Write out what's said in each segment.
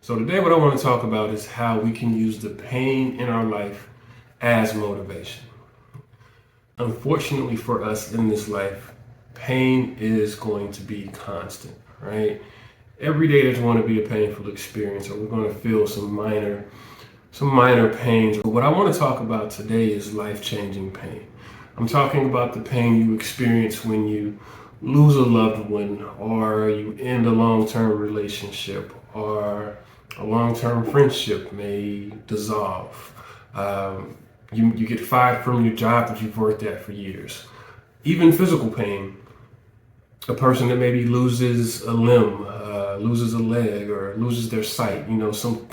So today what I want to talk about is how we can use the pain in our life as motivation. Unfortunately for us in this life, pain is going to be constant, right? Every day there's going to be a painful experience, or we're going to feel some minor pains. But what I want to talk about today is life-changing pain. I'm talking about the pain you experience when you lose a loved one, or you end a long-term relationship, or a long-term friendship may dissolve. You get fired from your job that you've worked at for years. Even physical pain, a person that maybe loses a limb, loses a leg, or loses their sight. Some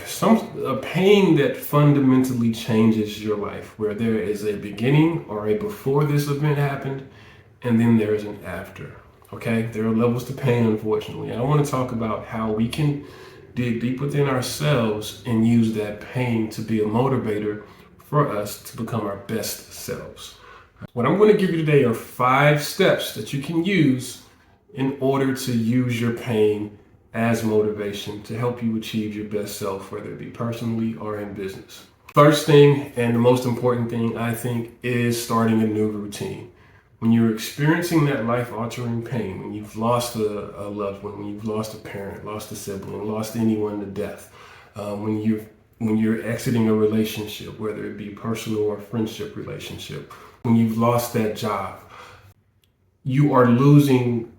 a pain that fundamentally changes your life, where there is a beginning or a before this event happened, and then there is an after. Okay, there are levels to pain, unfortunately. I want to talk about how we can dig deep within ourselves and use that pain to be a motivator for us to become our best selves. What I'm going to give you today are 5 steps that you can use in order to use your pain as motivation to help you achieve your best self, whether it be personally or in business. First thing, and the most important thing, I think, is starting a new routine. When you're experiencing that life-altering pain, when you've lost a loved one, when you've lost a parent, lost a sibling, lost anyone to death, when you're exiting a relationship, whether it be personal or friendship relationship, when you've lost that job, you are losing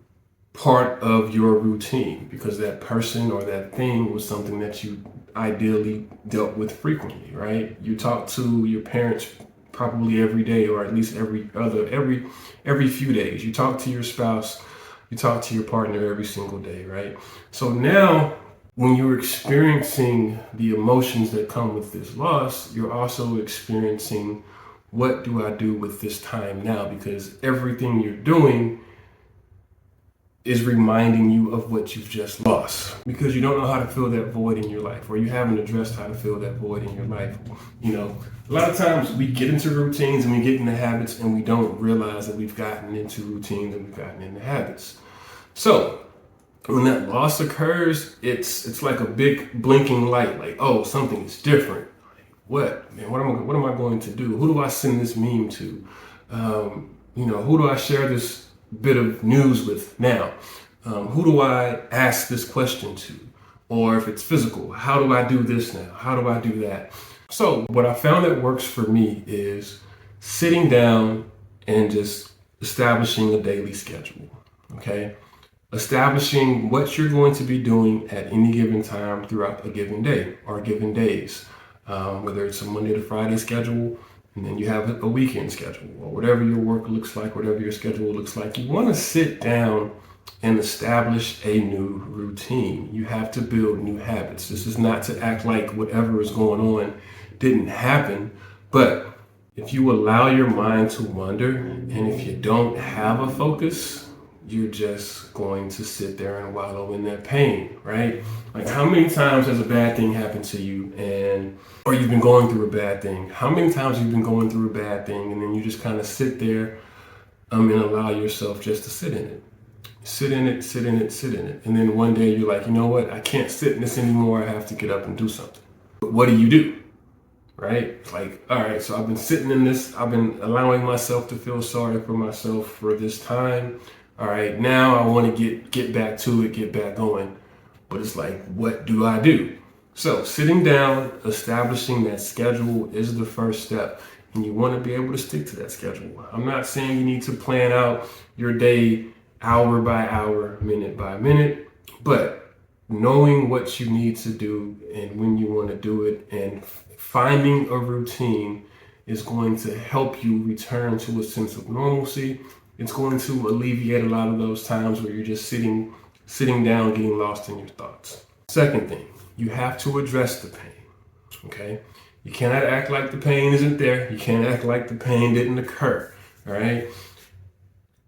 part of your routine because that person or that thing was something that you ideally dealt with frequently, right? You talk to your parents probably every day, or at least every few days. You talk to your spouse, you talk to your partner every single day, right? So now when you're experiencing the emotions that come with this loss, you're also experiencing, what do I do with this time now? Because everything you're doing is reminding you of what you've just lost, because you don't know how to fill that void in your life, or you haven't addressed how to fill that void in your life. A lot of times we get into routines and we get into habits, and we don't realize that we've gotten into routines and we've gotten into habits. So when that loss occurs, it's like a big blinking light, like, oh, something is different. Like, what, man? What am I going to do? Who do I send this meme to? Who do I share this bit of news with now? Who do I ask this question to? Or if it's physical, how do I do this now? How do I do that? So what I found that works for me is sitting down and just establishing a daily schedule. Okay, establishing what you're going to be doing at any given time throughout a given day or given days, whether it's a Monday to Friday schedule, and then you have a weekend schedule, or whatever your work looks like, whatever your schedule looks like. You want to sit down and establish a new routine. You have to build new habits. This is not to act like whatever is going on didn't happen, but if you allow your mind to wander, and if you don't have a focus, you're just going to sit there and wallow in that pain, right? Like, how many times has a bad thing happened to you, or you've been going through a bad thing? How many times have you been going through a bad thing, and then you just kind of sit there and allow yourself just to sit in it? Sit in it, sit in it, sit in it. And then one day you're like, you know what? I can't sit in this anymore. I have to get up and do something. But what do? Right? It's like, all right, so I've been sitting in this. I've been allowing myself to feel sorry for myself for this time. All right, now I want to get back to it, get back going. But it's like, what do I do? So sitting down, establishing that schedule is the first step. And you want to be able to stick to that schedule. I'm not saying you need to plan out your day hour by hour, minute by minute, but knowing what you need to do and when you want to do it, and finding a routine is going to help you return to a sense of normalcy. It's going to alleviate a lot of those times where you're just sitting down, getting lost in your thoughts. Second thing, you have to address the pain, okay? You cannot act like the pain isn't there. You can't act like the pain didn't occur, all right?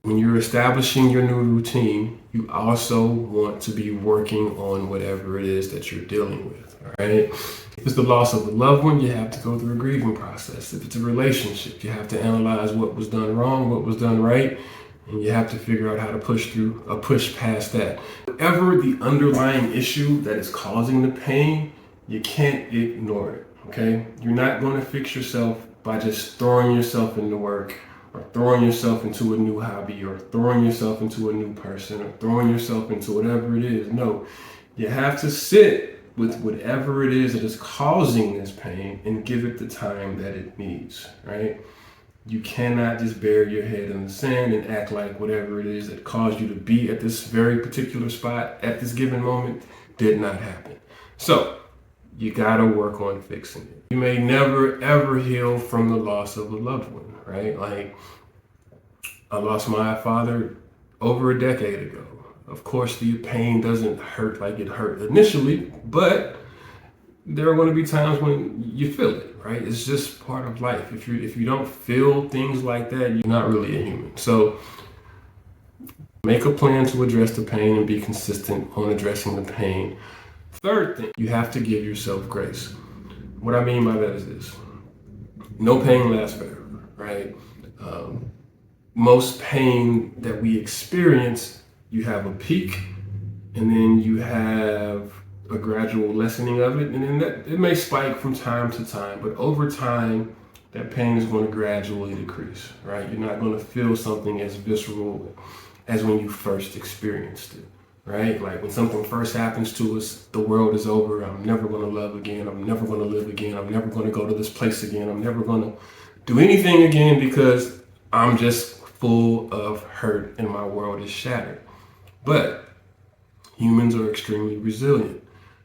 When you're establishing your new routine, you also want to be working on whatever it is that you're dealing with, all right? If it's the loss of a loved one, you have to go through a grieving process. If it's a relationship, you have to analyze what was done wrong, what was done right, And you have to figure out how to push past that. Whatever the underlying issue that is causing the pain, you can't ignore it, okay? You're not going to fix yourself by just throwing yourself into work, or throwing yourself into a new hobby, or throwing yourself into a new person, or throwing yourself into whatever it is. No, you have to sit with whatever it is that is causing this pain and give it the time that it needs, right? You cannot just bury your head in the sand and act like whatever it is that caused you to be at this very particular spot at this given moment did not happen. So you gotta work on fixing it. You may never ever heal from the loss of a loved one, right? Like, I lost my father over a decade ago. Of course, the pain doesn't hurt like it hurt initially, but there are going to be times when you feel it, right? It's just part of life. If you don't feel things like that, you're not really a human. So make a plan to address the pain and be consistent on addressing the pain. Third thing, you have to give yourself grace. What I mean by that is this: no pain lasts forever, right? Most pain that we experience, you have a peak, and then you have a gradual lessening of it, and then that it may spike from time to time, but over time that pain is going to gradually decrease, right? You're not going to feel something as visceral as when you first experienced it, right? Like when something first happens to us, the world is over, I'm never going to love again, I'm never going to live again, I'm never going to go to this place again, I'm never going to do anything again because I'm just full of hurt and my world is shattered. But humans are extremely resilient.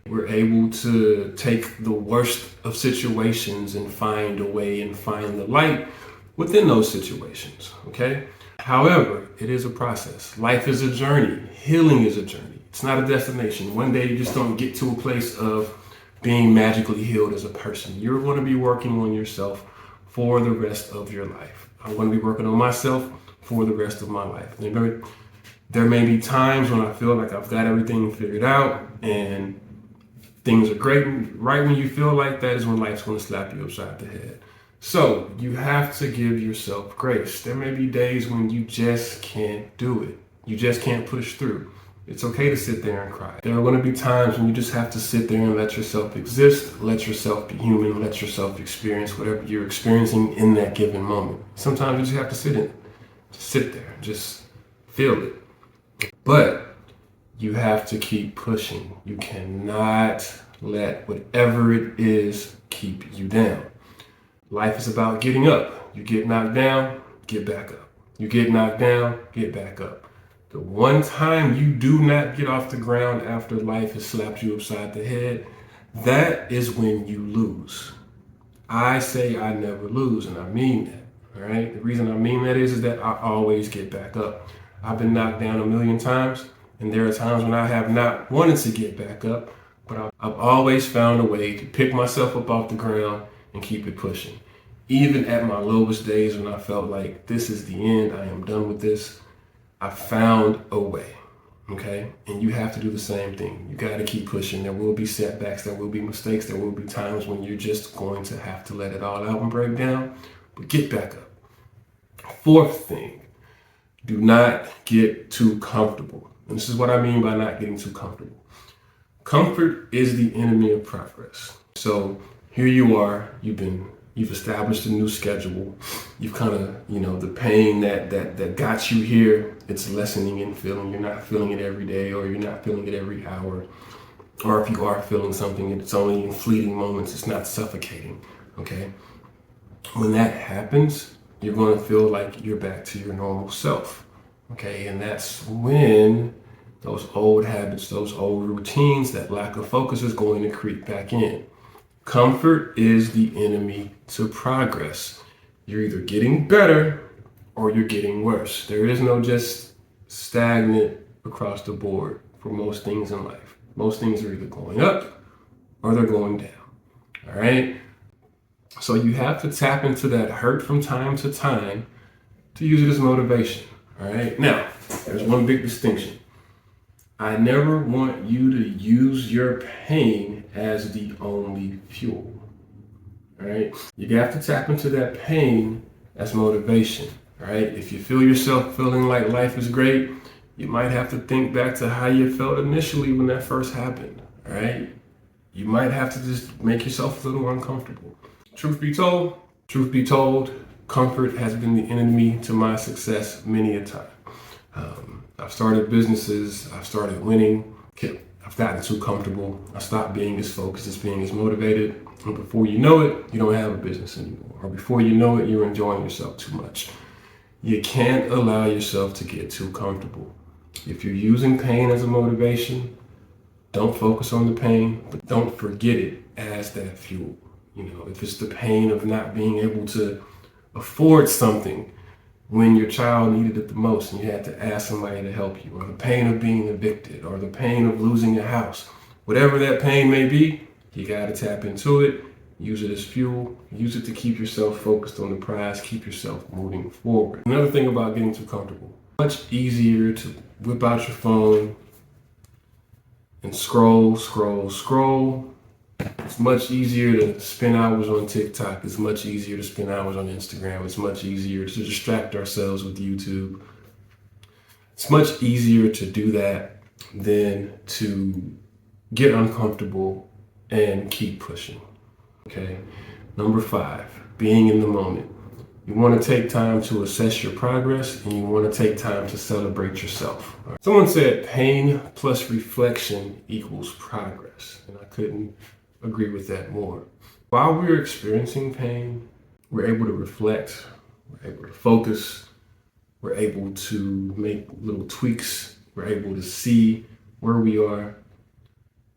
We're able to take the worst of situations and find a way and find the light within those situations, okay? However, it is a process. Life is a journey. Healing is a journey. It's not a destination. One day you just don't get to a place of being magically healed as a person. You're going to be working on yourself for the rest of your life. I'm going to be working on myself for the rest of my life. There may be times when I feel like I've got everything figured out and things are great. Right when you feel like that is when life's going to slap you upside the head. So you have to give yourself grace. There may be days when you just can't do it. You just can't push through. It's okay to sit there and cry. There are going to be times when you just have to sit there and let yourself exist, let yourself be human, let yourself experience whatever you're experiencing in that given moment. Sometimes you just have to sit in it. Just sit there, just feel it. But you have to keep pushing. You cannot let whatever it is keep you down. Life is about getting up. You get knocked down, get back up. You get knocked down, get back up. The one time you do not get off the ground after life has slapped you upside the head, that is when you lose. I say I never lose, and I mean that. All right. The reason I mean that is that I always get back up. I've been knocked down a million times, and there are times when I have not wanted to get back up, but I've always found a way to pick myself up off the ground and keep it pushing. Even at my lowest days when I felt like this is the end, I am done with this, I found a way. Okay? And you have to do the same thing. You got to keep pushing. There will be setbacks, there will be mistakes, there will be times when you're just going to have to let it all out and break down, but get back up. Fourth thing, do not get too comfortable. And this is what I mean by not getting too comfortable. Comfort is the enemy of progress. So here you are, you've established a new schedule. You've kind of, the pain that got you here, it's lessening in feeling. You're not feeling it every day, or you're not feeling it every hour. Or if you are feeling something, it's only in fleeting moments. It's not suffocating, okay? When that happens, you're going to feel like you're back to your normal self, okay? And that's when those old habits, those old routines, that lack of focus is going to creep back in. Comfort is the enemy to progress. You're either getting better or you're getting worse. There is no just stagnant across the board for most things in life. Most things are either going up or they're going down, all right? So you have to tap into that hurt from time to time to use it as motivation, all right? Now, there's one big distinction. I never want you to use your pain as the only fuel, all right? You have to tap into that pain as motivation. All right, if you feel yourself feeling like life is great, you might have to think back to how you felt initially when that first happened. All right, you might have to just make yourself a little uncomfortable. Truth be told, comfort has been the enemy to my success many a time. I've started businesses, I've started winning, I've gotten too comfortable, I stopped being as focused, being as motivated, and before you know it, you don't have a business anymore. Or before you know it, you're enjoying yourself too much. You can't allow yourself to get too comfortable. If you're using pain as a motivation, don't focus on the pain, but don't forget it as that fuel. You know, if it's the pain of not being able to afford something when your child needed it the most and you had to ask somebody to help you, or the pain of being evicted, or the pain of losing your house, whatever that pain may be, you got to tap into it, use it as fuel, use it to keep yourself focused on the prize, keep yourself moving forward. Another thing about getting too comfortable, much easier to whip out your phone and scroll. It's much easier to spend hours on TikTok. It's much easier to spend hours on Instagram. It's much easier to distract ourselves with YouTube. It's much easier to do that than to get uncomfortable and keep pushing. Okay. Number 5, being in the moment. You want to take time to assess your progress, and you want to take time to celebrate yourself. Someone said pain plus reflection equals progress, and I couldn't agree with that more. While we're experiencing pain, we're able to reflect, we're able to focus, we're able to make little tweaks, we're able to see where we are,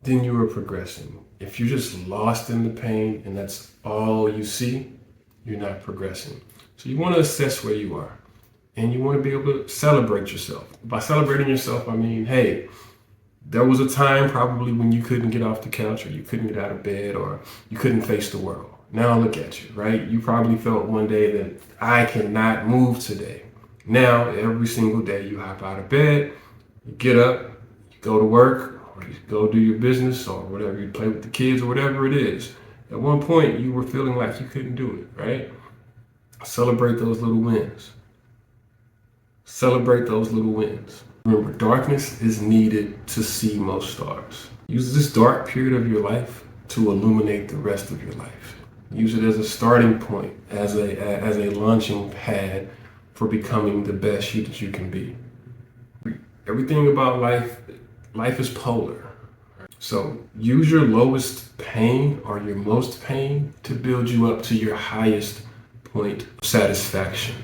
then you are progressing. If you're just lost in the pain and that's all you see, you're not progressing. So you want to assess where you are, and you want to be able to celebrate yourself. By celebrating yourself, I mean, hey, there was a time probably when you couldn't get off the couch, or you couldn't get out of bed, or you couldn't face the world. Now look at you, right? You probably felt one day that I cannot move today. Now, every single day you hop out of bed, you get up, you go to work, or you go do your business, or whatever, you play with the kids, or whatever it is. At one point, you were feeling like you couldn't do it, right? Celebrate those little wins. Celebrate those little wins. Remember, darkness is needed to see most stars. Use this dark period of your life to illuminate the rest of your life. Use it as a starting point, as a launching pad for becoming the best you that you can be. Everything about life is polar. So use your lowest pain or your most pain to build you up to your highest point of satisfaction,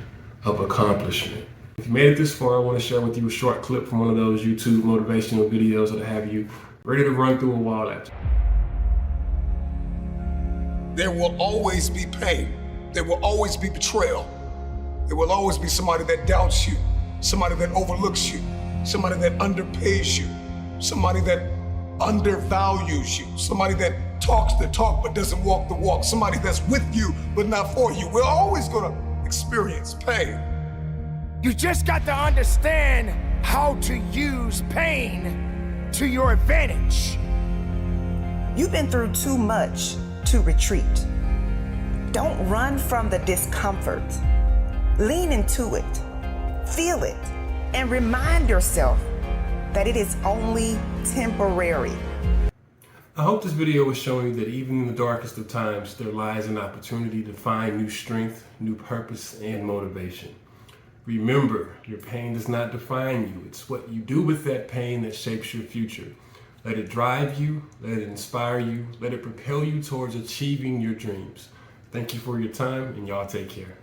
of accomplishment. If you made it this far, I want to share with you a short clip from one of those YouTube motivational videos that'll have you ready to run through a wall at you. There will always be pain. There will always be betrayal. There will always be somebody that doubts you, somebody that overlooks you, somebody that underpays you, somebody that undervalues you, somebody that talks the talk but doesn't walk the walk, somebody that's with you but not for you. We're always going to experience pain. You just got to understand how to use pain to your advantage. You've been through too much to retreat. Don't run from the discomfort. Lean into it, feel it, and remind yourself that it is only temporary. I hope this video was showing you that even in the darkest of times, there lies an opportunity to find new strength, new purpose, and motivation. Remember, your pain does not define you. It's what you do with that pain that shapes your future. Let it drive you, let it inspire you, let it propel you towards achieving your dreams. Thank you for your time, and y'all take care.